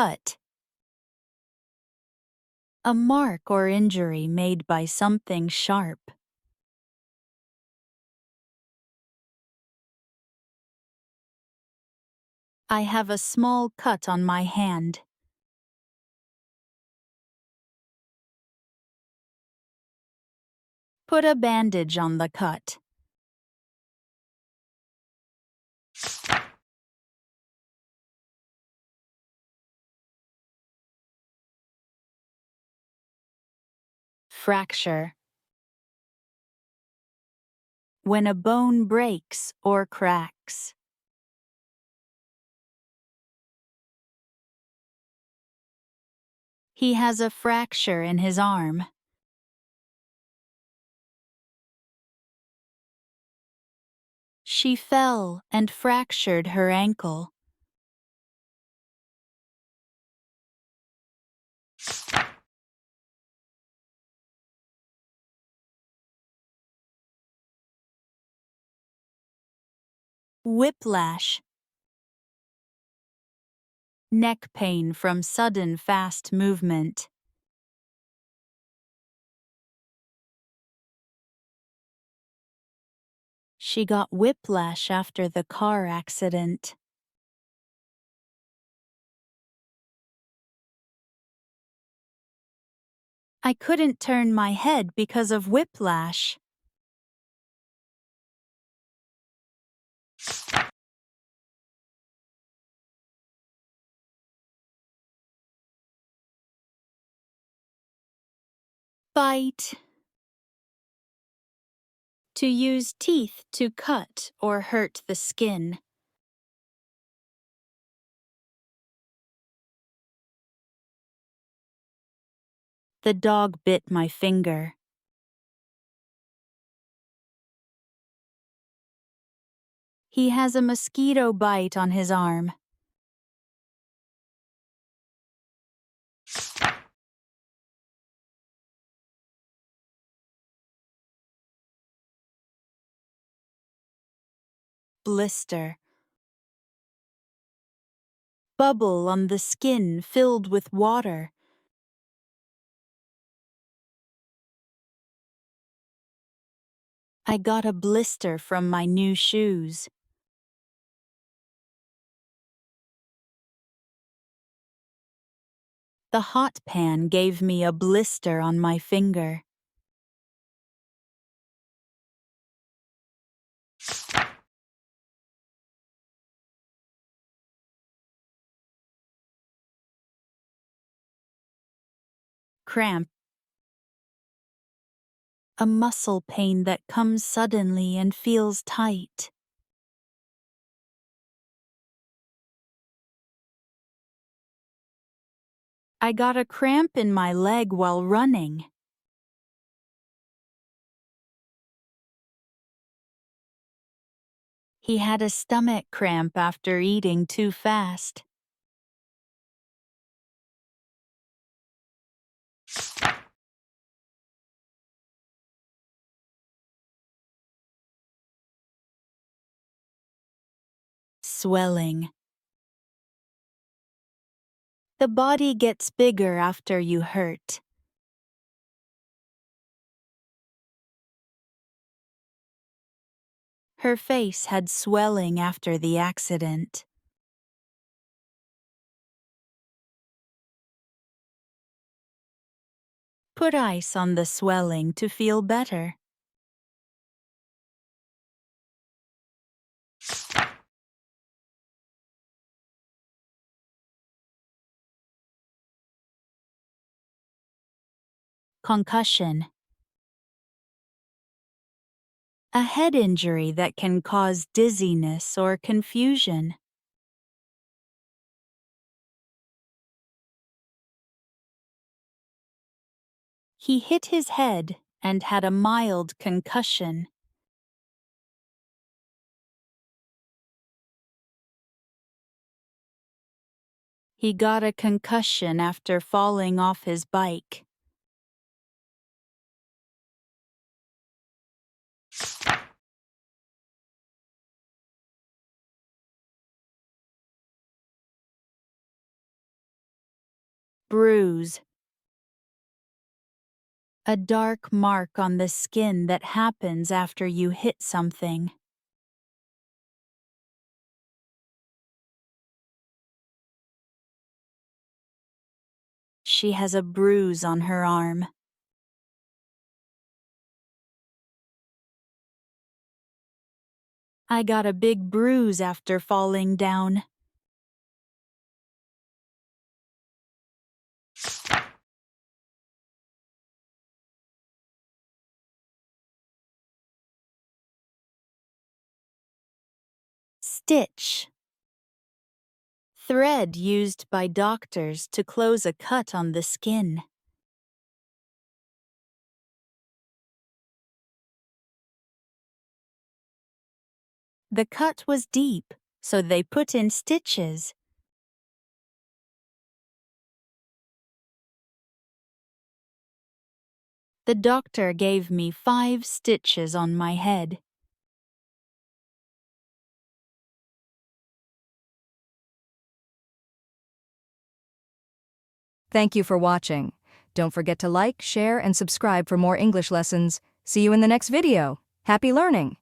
cut. A mark or injury made by something sharp. I have a small cut on my hand. Put a bandage on the cut. Fracture. When a bone breaks or cracks. He has a fracture in his arm. She fell and fractured her ankle. Whiplash. Neck pain from sudden fast movement. She got whiplash after the car accident. I couldn't turn my head because of whiplash. Bite. To use teeth to cut or hurt the skin. The dog bit my finger. He has a mosquito bite on his arm. Blister. Bubble on the skin filled with water. I got a blister from my new shoes. The hot pan gave me a blister on my finger. Cramp. A muscle pain that comes suddenly and feels tight. I got a cramp in my leg while running. He had a stomach cramp after eating too fast. Swelling. The body gets bigger after you hurt. Her face had swelling after the accident. Put ice on the swelling to feel better. Concussion. A head injury that can cause dizziness or confusion. He hit his head and had a mild concussion. He got a concussion after falling off his bike. Bruise. A dark mark on the skin that happens after you hit something. She has a bruise on her arm. I got a big bruise after falling down. Stitch. Thread used by doctors to close a cut on the skin. The cut was deep, so they put in stitches. The doctor gave me 5 stitches on my head. Thank you for watching. Don't forget to like, share, and subscribe for more English lessons. See you in the next video. Happy learning!